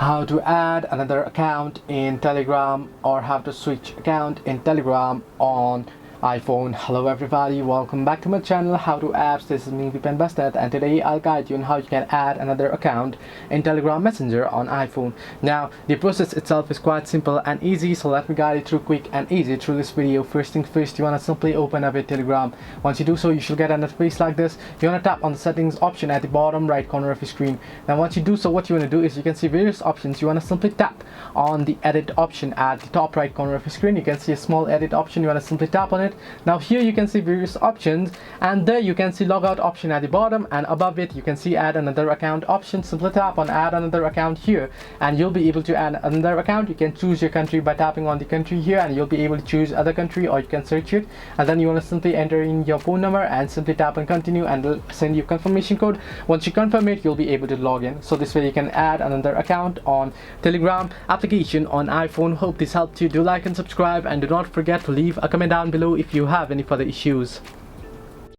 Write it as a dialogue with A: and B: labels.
A: how to add another account in Telegram or how to switch account in Telegram on iPhone. Hello everybody, welcome back to my channel How to Apps. This is me Vipen Bastet, and today I'll guide you on how you can add another account in Telegram Messenger on iPhone. Now the process itself is quite simple and easy, so let me guide you through quick and easy through this video. First things first, you want to simply open up your Telegram. Once you do so, you should get an interface like this. You want to tap on the settings option at the bottom right corner of your screen. Now once you do so, what you want to do is you can see various options. You want to simply tap on the edit option at the top right corner of your screen. You can see a small edit option. You want to simply tap on it. Now here you can see various options, and there you can see logout option at the bottom, and above it you can see add another account option. Simply tap on add another account here and you'll be able to add another account. You can choose your country by tapping on the country here, and you'll be able to choose other country, or you can search it, and then you want to simply enter in your phone number and simply tap on continue, and it'll send you confirmation code. Once you confirm it, you'll be able to log in. So this way you can add another account on Telegram application on iPhone. Hope this helped you. Do like and subscribe, and do not forget to leave a comment down below if you have any further issues.